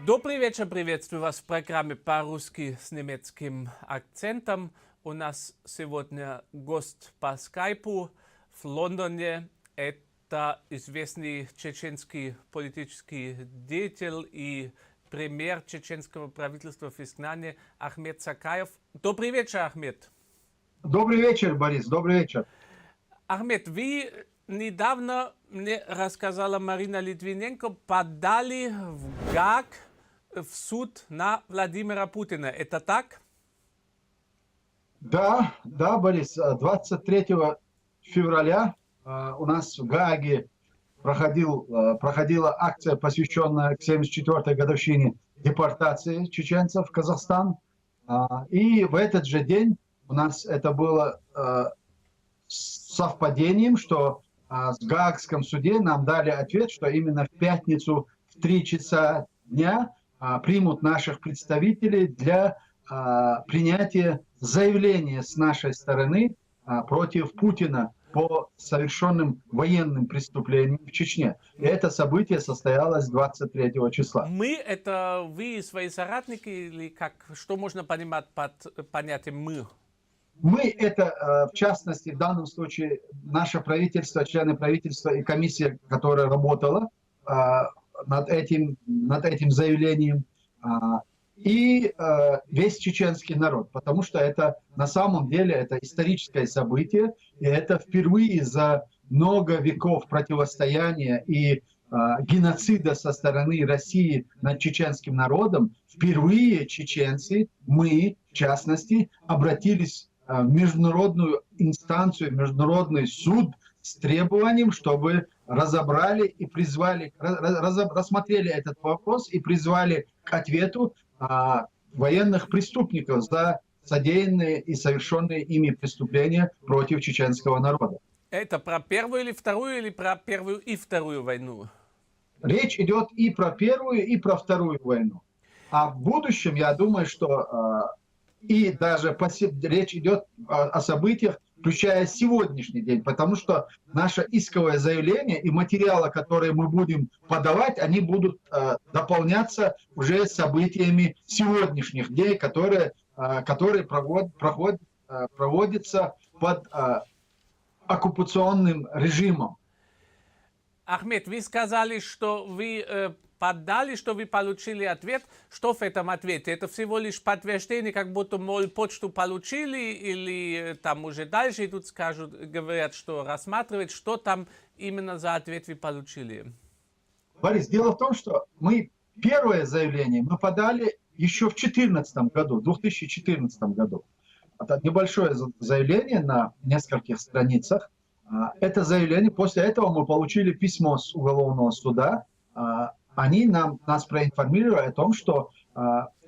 Добрый вечер, приветствую вас в программе по-русски с немецким акцентом. У нас сегодня гость по скайпу в Лондоне. Это известный чеченский политический деятель и премьер чеченского правительства в изгнании Ахмед Сакаев. Добрый вечер, Ахмед. Добрый вечер, Борис, добрый вечер. Ахмед, вы недавно, мне рассказала Марина Литвиненко, подали в ГААГ в суд на Владимира Путина. Это так? Да, Борис, 23 февраля у нас в Гааге проходила акция, посвященная к 74-й годовщине депортации чеченцев в Казахстан. И в этот же день у нас это было совпадением, что в Гаагском суде нам дали ответ, что именно в пятницу в 3 часа дня примут наших представителей для принятия заявления с нашей стороны против Путина по совершенным военным преступлениям в Чечне. И это событие состоялось 23 числа. Мы — это вы и свои соратники, или как? Что можно понимать под понятием «мы»? Мы — это, в частности, в данном случае, наше правительство, члены правительства и комиссия, которая работала над этим заявлением, и весь чеченский народ, потому что это на самом деле это историческое событие, и это впервые за много веков противостояния и геноцида со стороны России над чеченским народом, впервые чеченцы, мы, в частности, обратились в международную инстанцию, международный суд с требованием, чтобы разобрали и призвали, рассмотрели этот вопрос и призвали к ответу военных преступников за содеянные и совершенные ими преступления против чеченского народа. Это про первую или вторую, или про первую и вторую войну? Речь идет и про первую, и про вторую войну. А в будущем, я думаю, что и даже речь идет о событиях, включая сегодняшний день, потому что наше исковое заявление и материалы, которые мы будем подавать, они будут дополняться уже событиями сегодняшних дней, которые проводятся под оккупационным режимом. Ахмед, вы сказали, что вы подали, что вы получили ответ. Что в этом ответе? Это всего лишь подтверждение, как будто, мол, почту получили, или там уже дальше идут, говорят, что рассматривать, что там именно за ответ вы получили? Борис, дело в том, что мы первое заявление мы подали еще в 2014 году. Это небольшое заявление на нескольких страницах. Это заявление, после этого мы получили письмо с уголовного суда. Они нас проинформировали о том, что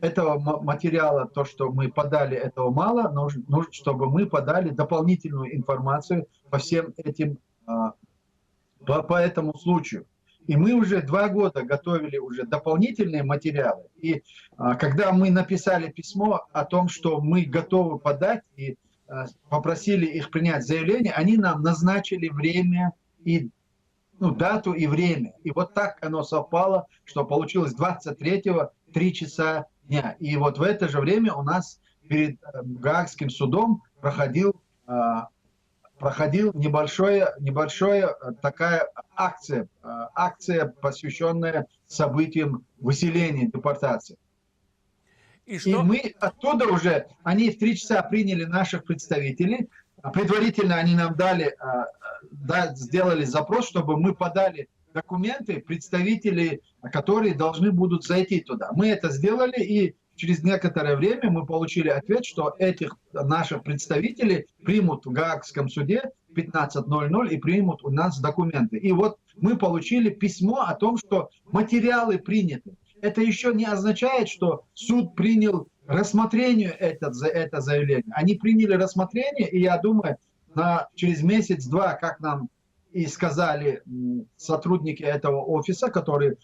этого материала, то, что мы подали, этого мало, нужно, чтобы мы подали дополнительную информацию по всем этим, по этому случаю. И мы уже 2 года готовили уже дополнительные материалы. И когда мы написали письмо о том, что мы готовы подать, и попросили их принять заявление, они нам назначили время и дату и время. И вот так оно совпало, что получилось 23-го 3 часа дня. И вот в это же время у нас перед Гаагским судом проходила небольшая такая акция, посвященная событиям выселения, депортации. И мы оттуда уже, они в 3 часа приняли наших представителей. Предварительно они нам сделали запрос, чтобы мы подали документы, представители, которые должны будут зайти туда. Мы это сделали, и через некоторое время мы получили ответ, что этих наших представителей примут в Гаагском суде в 15:00 и примут у нас документы. И вот мы получили письмо о том, что материалы приняты. Это еще не означает, что суд принял рассмотрение это заявление. Они приняли рассмотрение, и я думаю, через месяц-два, как нам и сказали сотрудники этого офиса, которые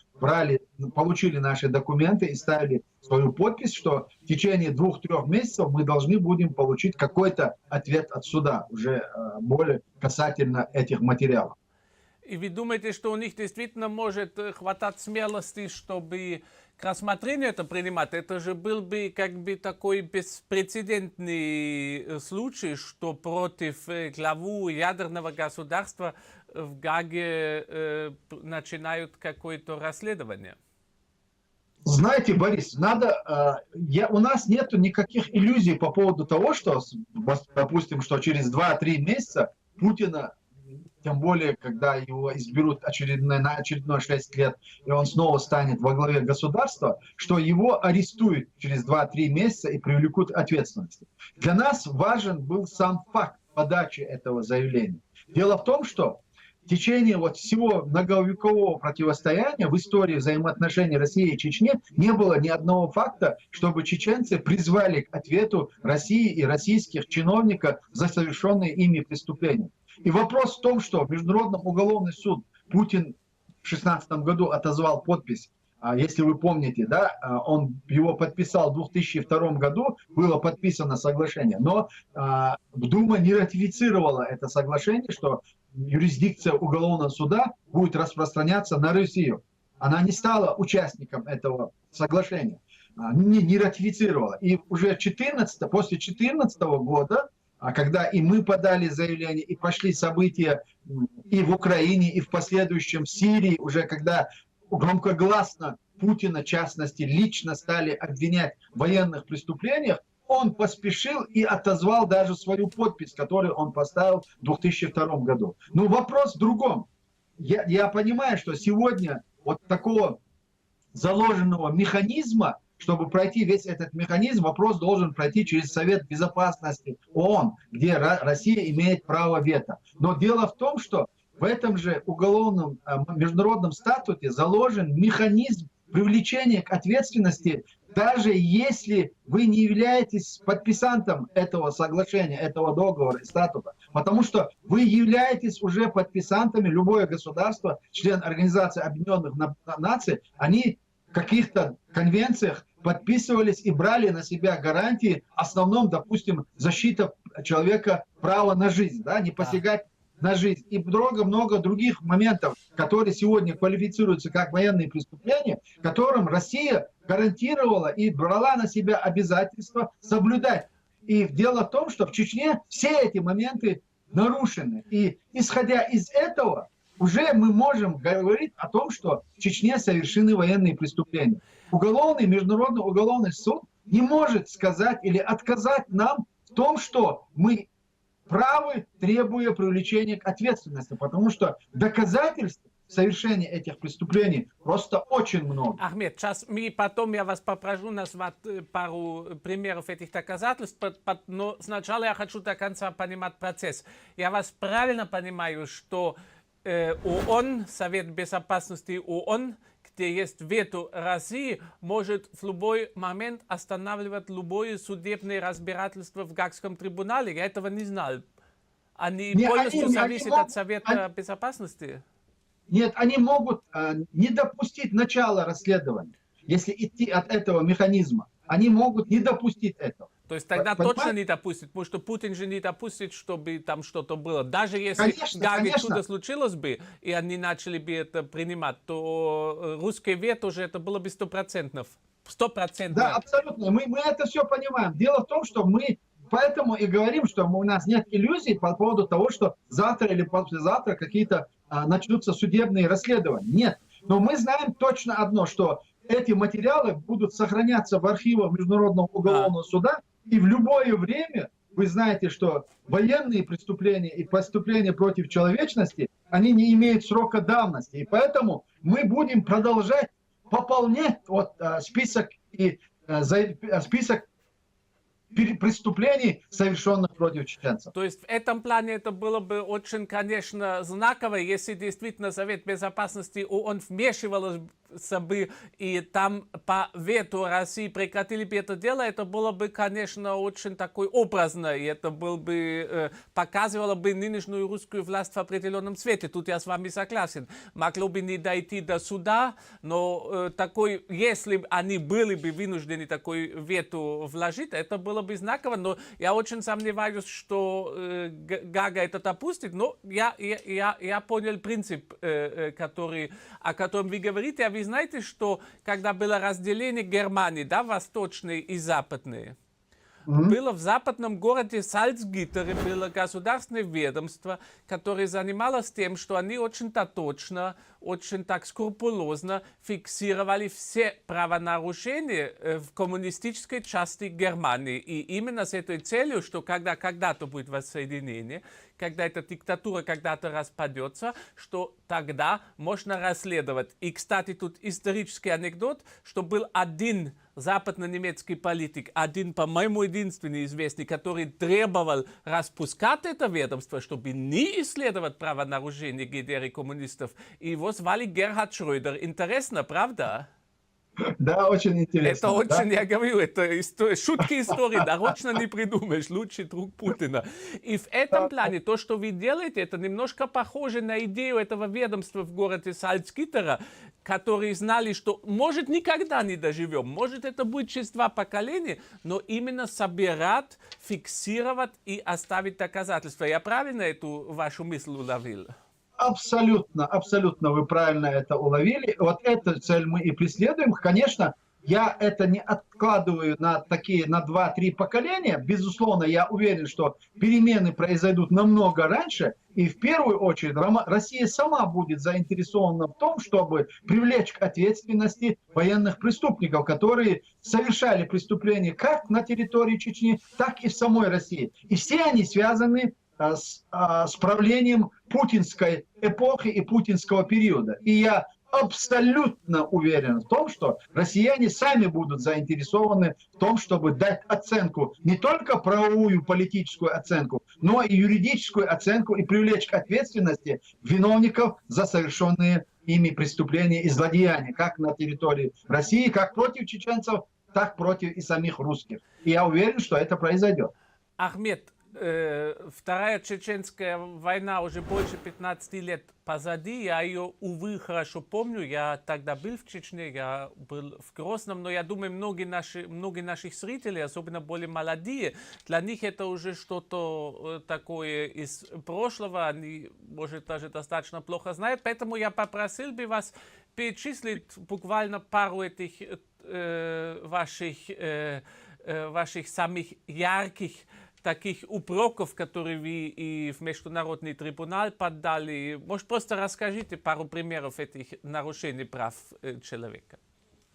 получили наши документы и ставили свою подпись, что в течение 2-3 месяцев мы должны будем получить какой-то ответ от суда, уже более касательно этих материалов. И вы думаете, что у них действительно может хватать смелости, чтобы к рассмотрению это принимать, это же был бы как бы такой беспрецедентный случай, что против главу ядерного государства в Гаге начинают какое-то расследование. Знаете, Борис, у нас нет никаких иллюзий по поводу того, что, допустим, что через 2-3 месяца Путина, тем более, когда его изберут на очередное 6 лет, и он снова станет во главе государства, что его арестуют через 2-3 месяца и привлекут к ответственности. Для нас важен был сам факт подачи этого заявления. Дело в том, что в течение всего многовекового противостояния в истории взаимоотношений России и Чечни не было ни одного факта, чтобы чеченцы призвали к ответу России и российских чиновников за совершенные ими преступления. И вопрос в том, что Международный уголовный суд Путин в 2016 году отозвал подпись, если вы помните, да, он его подписал в 2002 году, было подписано соглашение, но Дума не ратифицировала это соглашение, что юрисдикция уголовного суда будет распространяться на Россию. Она не стала участником этого соглашения, не ратифицировала. И уже после 2014 года, когда и мы подали заявление, и пошли события и в Украине, и в последующем в Сирии, уже когда громкогласно Путина, в частности, лично стали обвинять в военных преступлениях, он поспешил и отозвал даже свою подпись, которую он поставил в 2002 году. Но вопрос в другом. Я понимаю, что сегодня вот такого заложенного механизма, чтобы пройти весь этот механизм, вопрос должен пройти через Совет Безопасности ООН, где Россия имеет право вето. Но дело в том, что в этом же уголовном международном статуте заложен механизм привлечения к ответственности, даже если вы не являетесь подписантом этого соглашения, этого договора и статута. Потому что вы являетесь уже подписантами, любое государство, член Организации Объединенных Наций, они в каких-то конвенциях подписывались и брали на себя гарантии, основном, допустим, защита человека права на жизнь, да, не посягать на жизнь. И много других моментов, которые сегодня квалифицируются как военные преступления, которым Россия гарантировала и брала на себя обязательство соблюдать. И дело в том, что в Чечне все эти моменты нарушены. И исходя из этого, уже мы можем говорить о том, что в Чечне совершены военные преступления. Международный уголовный суд не может сказать или отказать нам в том, что мы правы, требуя привлечения к ответственности, потому что доказательств совершения этих преступлений просто очень много. Ахмед, сейчас я вас попрошу назвать пару примеров этих доказательств, но сначала я хочу до конца понимать процесс. Я вас правильно понимаю, что ООН, Совет Безопасности ООН, где есть вето России, может в любой момент останавливать любое судебное разбирательство в Гаагском трибунале. Я этого не знал. Они полностью зависят от Совета Безопасности? Нет, они могут не допустить начала расследования, если идти от этого механизма. Они могут не допустить этого. То есть тогда точно не допустит, потому что Путин же не допустит, чтобы там что-то было. Даже если в Гааге чудо случилось бы, и они начали бы это принимать, то русское вето уже это было бы 100%. 100%. Да, абсолютно. Мы это все понимаем. Дело в том, что мы поэтому и говорим, что у нас нет иллюзий по поводу того, что завтра или послезавтра какие-то начнутся судебные расследования. Нет. Но мы знаем точно одно, что эти материалы будут сохраняться в архивах Международного уголовного суда, и в любое время, вы знаете, что военные преступления и преступления против человечности, они не имеют срока давности. И поэтому мы будем продолжать пополнять список преступлений, совершенных против чеченцев. То есть в этом плане это было бы очень, конечно, знаково, если действительно Совет Безопасности ООН вмешивался бы, и там по вету России прекратили бы это дело, это было бы, конечно, очень такой образно, и это был бы, показывало бы нынешнюю русскую власть в определенном свете. Тут я с вами согласен. Могло бы не дойти до суда, но если они были бы вынуждены такой вету вложить, это было бы знаково, но я очень сомневаюсь, что Гага это допустит, но я понял принцип, о котором вы говорите, а вы знаете, что когда было разделение Германии, да, восточной и западной, было в западном городе Сальцгиттере было государственное ведомство, которое занималось тем, что они очень-то точно, очень так скрупулезно фиксировали все правонарушения в коммунистической части Германии. И именно с этой целью, что когда когда-то будет воссоединение, когда эта диктатура когда-то распадется, что тогда можно расследовать. И, кстати, тут исторический анекдот, что был один западно-немецкий политик, один, по-моему, единственный известный, который требовал распускать это ведомство, чтобы не исследовать правонарушения ГДР и коммунистов. И его звали Герхард Шрёдер. Интересно, правда? Да, очень интересно. Это очень, да? я говорю, это шутки истории, нарочно не придумаешь, лучший друг Путина. И в этом плане то, что вы делаете, это немножко похоже на идею этого ведомства в городе Сальцгиттера, которые знали, что может никогда не доживем, может это будет через 2 поколения, но именно собирать, фиксировать и оставить доказательства. Я правильно эту вашу мысль уловил? Абсолютно, абсолютно вы правильно это уловили. Вот эту цель мы и преследуем. Конечно, я это не откладываю на 2-3 поколения. Безусловно, я уверен, что перемены произойдут намного раньше. И в первую очередь Россия сама будет заинтересована в том, чтобы привлечь к ответственности военных преступников, которые совершали преступления как на территории Чечни, так и в самой России. И все они связаны с правлением путинской эпохи и путинского периода. И я абсолютно уверен в том, что россияне сами будут заинтересованы в том, чтобы дать оценку, не только правовую политическую оценку, но и юридическую оценку и привлечь к ответственности виновников за совершенные ими преступления и злодеяния, как на территории России, как против чеченцев, так против и самих русских. И я уверен, что это произойдет. Ахмед, Вторая чеченская война уже больше 15 лет позади. Я ее, увы, хорошо помню. Я тогда был в Чечне, я был в Грозном, но я думаю, многие наших зрителей, особенно более молодые, для них это уже что-то такое из прошлого. Они, может, даже достаточно плохо знают. Поэтому я попросил бы вас перечислить буквально пару этих ваших самых ярких таких упреков, которые вы и в Международный трибунал поддали. Может, просто расскажите пару примеров этих нарушений прав человека.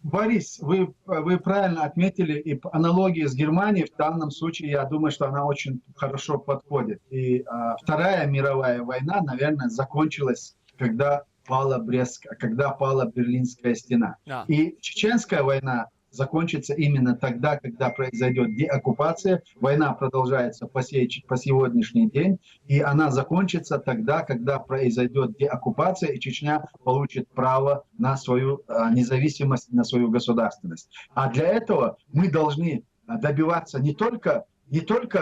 Борис, вы правильно отметили, и аналогия с Германией в данном случае, я думаю, что она очень хорошо подходит. И Вторая мировая война, наверное, закончилась, когда пала Берлинская стена. И Чеченская война закончится именно тогда, когда произойдет деоккупация. Война продолжается по сегодняшний день, и она закончится тогда, когда произойдет деоккупация, и Чечня получит право на свою независимость, на свою государственность. А для этого мы должны добиваться не только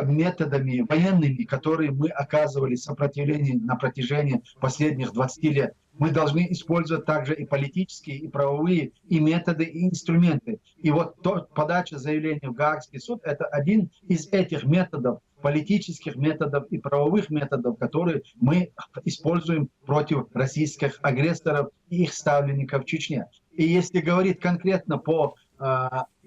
методами военными, которые мы оказывали сопротивление на протяжении последних 20 лет. Мы должны использовать также и политические, и правовые, и методы, и инструменты. И вот подача заявления в Гаагский суд – это один из этих методов, политических методов и правовых методов, которые мы используем против российских агрессоров и их ставленников в Чечне. И если говорить конкретно по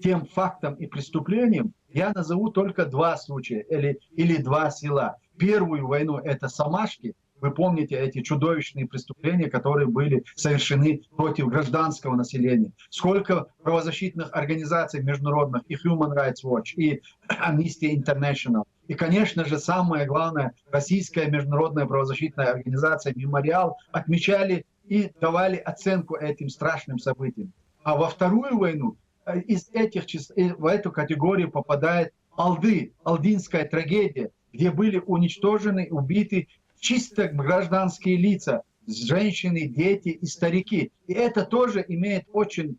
тем фактам и преступлениям, я назову только 2 случая или 2 села. Первую войну – это Самашки. Вы помните эти чудовищные преступления, которые были совершены против гражданского населения. Сколько правозащитных организаций международных, и Human Rights Watch, и Amnesty International, и, конечно же, самое главное, российская международная правозащитная организация «Мемориал» отмечали и давали оценку этим страшным событиям. А во Вторую войну в эту категорию попадает Алды, Алдинская трагедия, где были уничтожены, убиты чисто гражданские лица, женщины, дети и старики. И это тоже имеет очень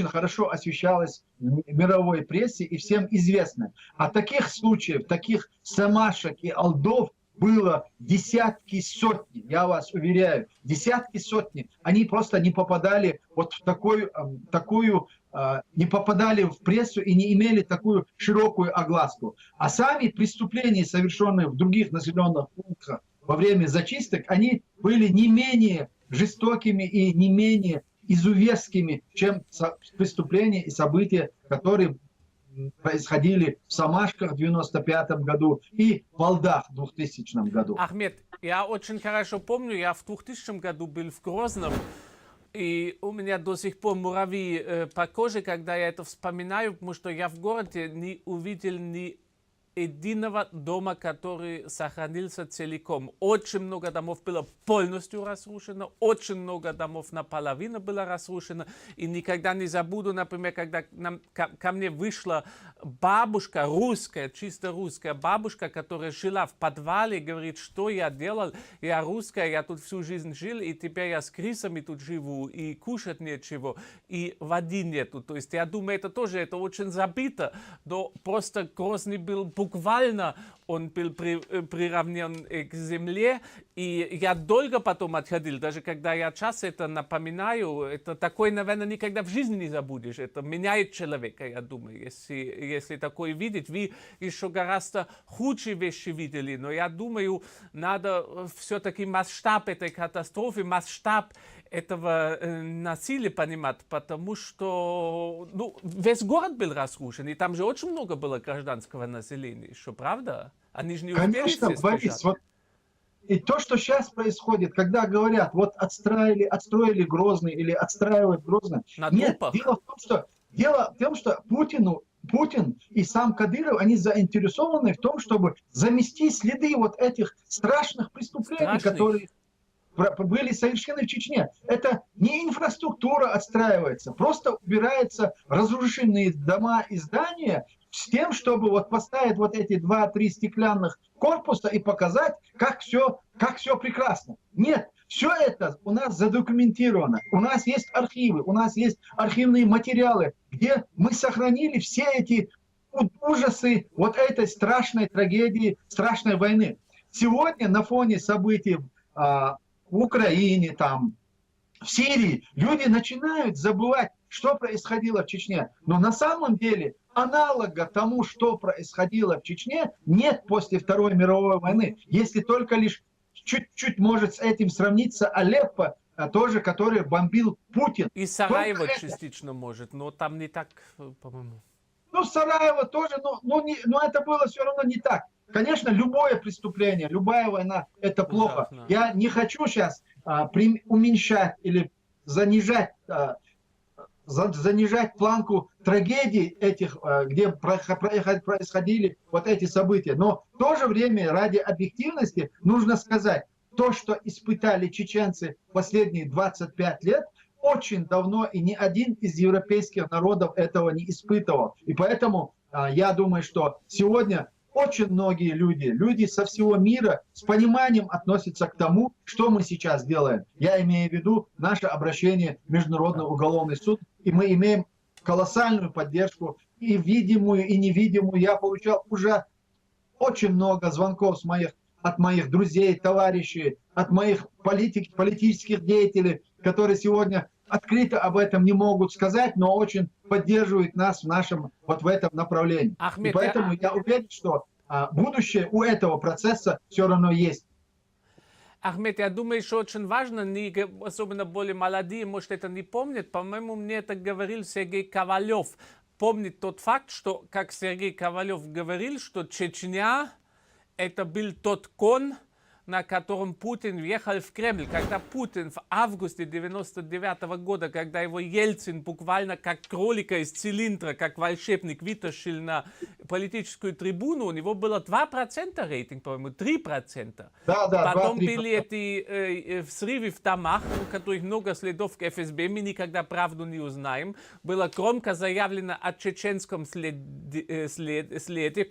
хорошо освещалось в мировой прессе и всем известно. А таких случаев, таких Самашек и Алдов было десятки, сотни, я вас уверяю, десятки, сотни. Они просто не попадали вот в такую не попадали в прессу и не имели такую широкую огласку. А сами преступления, совершенные в других населенных пунктах во время зачисток, они были не менее жестокими и не менее изуверскими, чем преступления и события, которые происходили в Самашках в 95 году и в Валдах в 2000 году. Ахмед, я очень хорошо помню, я в 2000 году был в Грозном, и у меня до сих пор муравьи по коже, когда я это вспоминаю, потому что я в городе не увидел ни единого дома, который сохранился целиком. Очень много домов было полностью разрушено, очень много домов наполовину было разрушено. И никогда не забуду, например, когда ко мне вышла бабушка русская, чисто русская бабушка, которая жила в подвале, говорит, что я делал, я русская, я тут всю жизнь жил, и теперь я с крысами тут живу, и кушать нечего, и воды нету. То есть я думаю, это тоже это очень забито, но просто Грозный был буквально, он был приравнен к земле, и я долго потом отходил, даже когда я часто это напоминаю, это такое, наверное, никогда в жизни не забудешь, это меняет человека, я думаю, если такое видеть. Вы еще гораздо худшие вещи видели, но я думаю, надо все-таки масштаб этой катастрофы, масштаб этого насилия понимать, потому что весь город был разрушен, и там же очень много было гражданского населения еще, правда? Они же не успели Конечно, все Борис, сбежать. вот и то, что сейчас происходит, когда говорят, вот отстроили Грозный или отстраивают Грозный, На нет, трупах? дело в том, что Путин и сам Кадыров, они заинтересованы в том, чтобы замести следы вот этих страшных преступлений, Страшных. которые были совершены в Чечне. Это не инфраструктура отстраивается, просто убираются разрушенные дома и здания с тем, чтобы вот поставить вот эти 2-3 стеклянных корпуса и показать, как все прекрасно. Нет, все это у нас задокументировано. У нас есть архивы, у нас есть архивные материалы, где мы сохранили все эти ужасы вот этой страшной трагедии, страшной войны. Сегодня на фоне событий в Украине, там, в Сирии, люди начинают забывать, что происходило в Чечне. Но на самом деле аналога тому, что происходило в Чечне, нет после Второй мировой войны. Если только лишь чуть-чуть может с этим сравниться Алеппо, тоже, который бомбил Путин. И Сараево частично может, но там не так, по-моему. Ну, Сараево тоже, но это было все равно не так. Конечно, любое преступление, любая война – это плохо. Ужасно. Я не хочу сейчас уменьшать или занижать планку трагедий этих, где происходили вот эти события. Но в то же время, ради объективности, нужно сказать, то, что испытали чеченцы последние 25 лет, очень давно и ни один из европейских народов этого не испытывал. И поэтому я думаю, что сегодня очень многие люди со всего мира с пониманием относятся к тому, что мы сейчас делаем. Я имею в виду наше обращение в Международный уголовный суд, и мы имеем колоссальную поддержку, и видимую, и невидимую. Я получал уже очень много звонков от моих друзей, товарищей, от моих политических деятелей, которые сегодня открыто об этом не могут сказать, но очень поддерживают нас в этом направлении. Ахмед, и поэтому я уверен, что будущее у этого процесса все равно есть. Ахмед, я думаю, что очень важно, особенно более молодые, может, это не помнят. По-моему, мне это говорил Сергей Ковалев. Помнит тот факт, что, как Сергей Ковалев говорил, что Чечня – это был тот кон, на котором Путин въехал в Кремль. Когда Путин в августе 1999 года, когда его Ельцин буквально как кролика из цилиндра, как волшебник вытащил на политическую трибуну, у него было 2% рейтинг, по-моему, 3%. Да, Потом 2-3%. были эти взрывы в домах, у которых много следов к ФСБ, мы никогда правду не узнаем. Было громко заявлено о чеченском следе,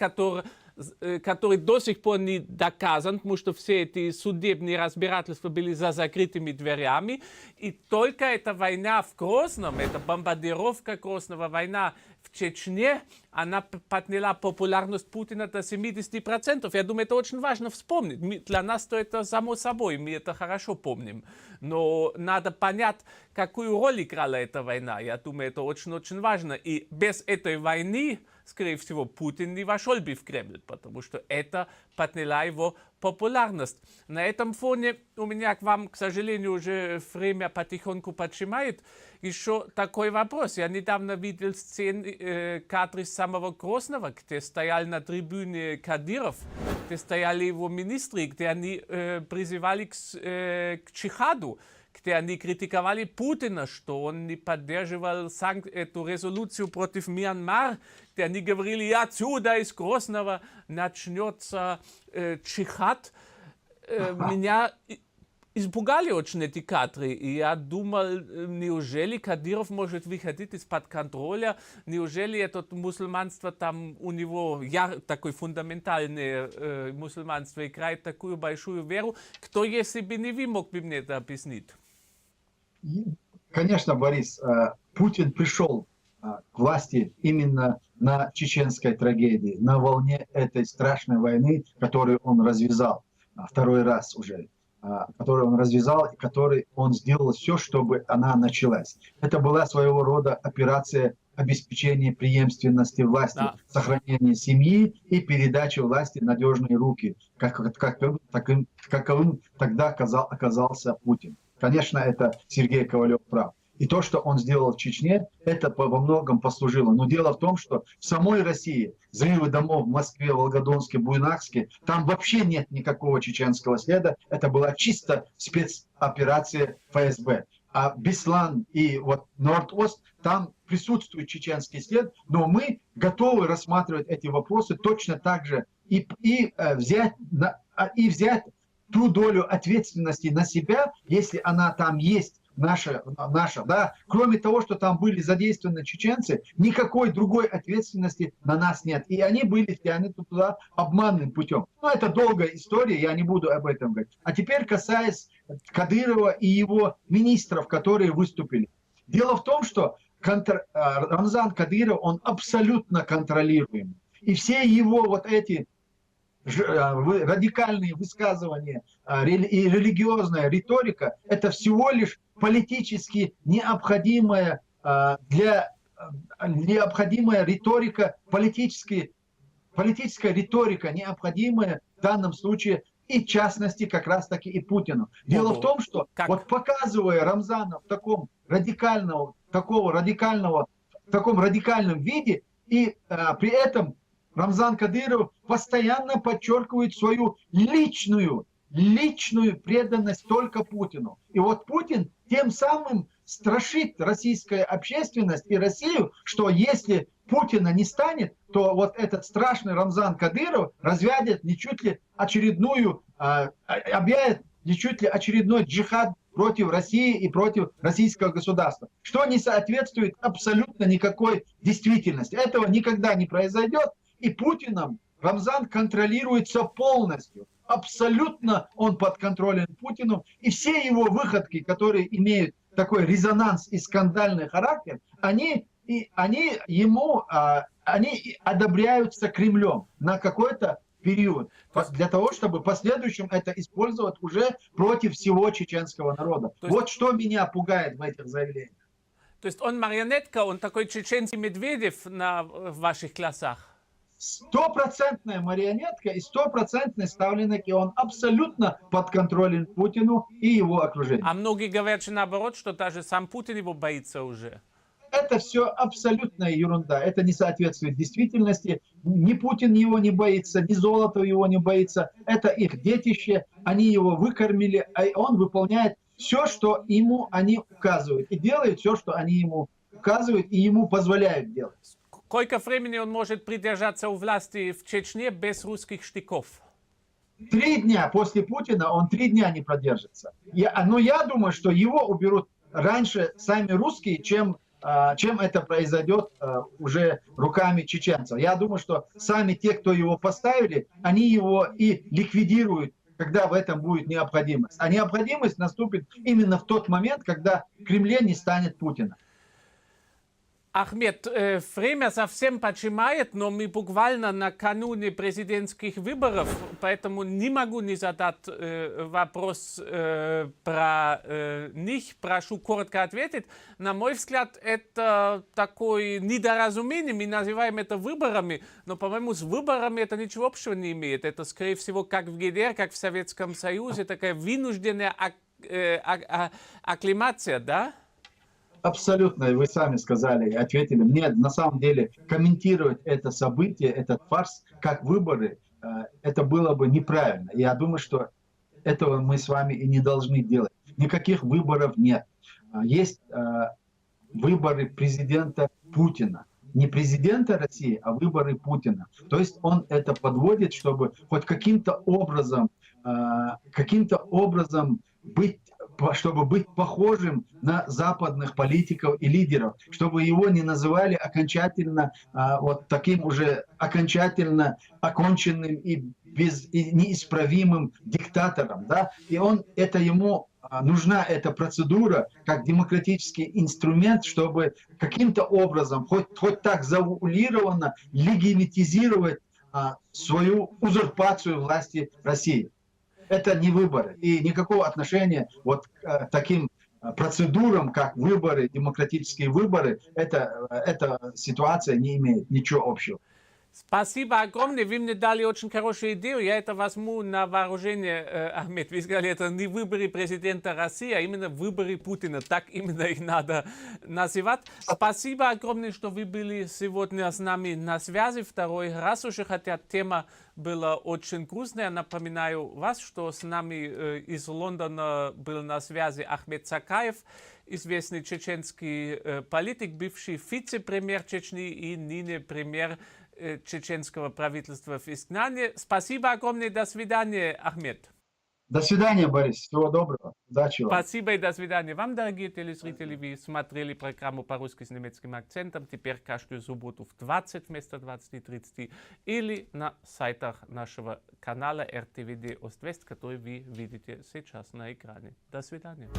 который до сих пор не доказан, потому что все эти судебные разбирательства были за закрытыми дверями. И только эта война в Грозном, эта бомбардировка Грозного, война в Чечне, она подняла популярность Путина до 70%. Я думаю, это очень важно вспомнить. Для нас то это само собой, мы это хорошо помним. Но надо понять, какую роль играла эта война. Я думаю, это очень-очень важно. И без этой войны скорее всего, Путин не вошел бы в Кремль, потому что это подняло его популярность. На этом фоне у меня к вам, к сожалению, уже время потихоньку поджимает. Еще такой вопрос. Я недавно видел сцены, кадры самого Грозного, где стоял на трибуне Кадыров, где стояли его министры, где они призывали к джихаду, где они критиковали Путина, что он не поддерживал эту резолюцию против Мьянмара, где они говорили, отсюда из Грозного начнется джихад. Меня испугали очень эти кадры, и я думал, неужели Кадыров может выходить из-под контроля, неужели это мусульманство там у него, такое фундаментальное мусульманство играет такую большую веру. Кто, если бы не вы, мог бы мне это объяснить? Конечно, Борис, Путин пришел к власти именно на чеченской трагедии, на волне этой страшной войны, которую он развязал второй раз уже, которую он развязал и которой он сделал все, чтобы она началась. Это была своего рода операция обеспечения преемственности власти, Да. сохранения семьи и передачи власти в надежные руки, каковым тогда оказался Путин. Конечно, это Сергей Ковалев прав. И то, что он сделал в Чечне, это во многом послужило. Но дело в том, что в самой России взрывы домов в Москве, Волгодонске, Буйнакске, там вообще нет никакого чеченского следа. Это была чисто спецоперация ФСБ. А Беслан и вот Норд-Ост, там присутствует чеченский след, но мы готовы рассматривать эти вопросы точно так же и взять ту долю ответственности на себя, если она там есть, наша, да. Кроме того, что там были задействованы чеченцы, никакой другой ответственности на нас нет. И они были втянуты туда обманным путем. Но это долгая история, я не буду об этом говорить. А теперь касаясь Кадырова и его министров, которые выступили. Дело в том, что Рамзан Кадыров, он абсолютно контролируемый. И все его вот эти радикальные высказывания и религиозная риторика – это всего лишь политически необходимая риторика, политическая риторика, необходимая в данном случае и в частности как раз таки и Путину. Дело в том, что вот показывая Рамзана в таком радикальном виде, и при этом Рамзан Кадыров постоянно подчеркивает свою личную преданность только Путину. И вот Путин тем самым страшит российскую общественность и Россию, что если Путина не станет, то вот этот страшный Рамзан Кадыров объявит ничуть ли очередной джихад против России и против российского государства, что не соответствует абсолютно никакой действительности. Этого никогда не произойдет. И Путиным Рамзан контролируется полностью. Абсолютно он подконтролен Путину. И все его выходки, которые имеют такой резонанс и скандальный характер, они одобряются Кремлем на какой-то период. Для того, чтобы в последующем это использовать уже против всего чеченского народа. Вот что меня пугает в этих заявлениях. То есть он марионетка, он такой чеченский Медведев в ваших классах? Стопроцентная марионетка и стопроцентный ставленник, и он абсолютно подконтролен Путину и его окружению. А многие говорят же наоборот, что даже сам Путин его боится уже. Это все абсолютная ерунда. Это не соответствует действительности. Ни Путин его не боится, ни Золотов его не боится. Это их детище. Они его выкормили, а он выполняет все, что ему они указывают. И делает все, что они ему указывают и ему позволяют делать. Сколько времени он может придержаться у власти в Чечне без русских штыков? 3 дня после Путина он 3 дня не продержится. Но я думаю, что его уберут раньше сами русские, чем это произойдет уже руками чеченцев. Я думаю, что сами те, кто его поставили, они его и ликвидируют, когда в этом будет необходимость. А необходимость наступит именно в тот момент, когда в Кремле не станет Путина. Ахмед, время совсем поджимает, но мы буквально накануне президентских выборов, поэтому не могу не задать вопрос про них. Прошу коротко ответить. На мой взгляд, это такое недоразумение. Мы называем это выборами, но, по-моему, с выборами это ничего общего не имеет. Это, скорее всего, как в ГДР, как в Советском Союзе, такая вынужденная акклимация, да? Абсолютно, вы сами сказали, ответили. Мне на самом деле комментировать это событие, этот фарс, как выборы, это было бы неправильно. Я думаю, что этого мы с вами и не должны делать. Никаких выборов нет. Есть выборы президента Путина. Не президента России, а выборы Путина. То есть он это подводит, чтобы хоть каким-то образом чтобы быть похожим на западных политиков и лидеров, чтобы его не называли окончательно вот таким уже окончательно оконченным и неисправимым диктатором, да? И ему нужна эта процедура как демократический инструмент, чтобы каким-то образом, хоть так завуалированно, легитимизировать свою узурпацию власти России. Это не выборы. И никакого отношения вот к таким процедурам, как выборы, демократические выборы, эта ситуация не имеет ничего общего. Спасибо огромное. Вы мне дали очень хорошую идею. Я это возьму на вооружение, Ахмед. Вы сказали, это не выборы президента России, а именно выборы Путина. Так именно их надо называть. Спасибо огромное, что вы были сегодня с нами на связи. Второй раз уже, хотя тема была очень грустная. Напоминаю вас, что с нами из Лондона был на связи Ахмед Цакаев, известный чеченский политик, бывший вице-премьер Чечни и ныне премьер чеченского правительства в изгнании. Спасибо огромное. До свидания, Ахмед. До свидания, Борис. Всего доброго. Удачи вам. Спасибо и до свидания. Вам, дорогие телезрители, вы смотрели программу по-русски с немецким акцентом. Теперь каждую субботу в 20 вместо 20:30 или на сайтах нашего канала RTVD Ост-Вест, который вы видите сейчас на экране. До свидания.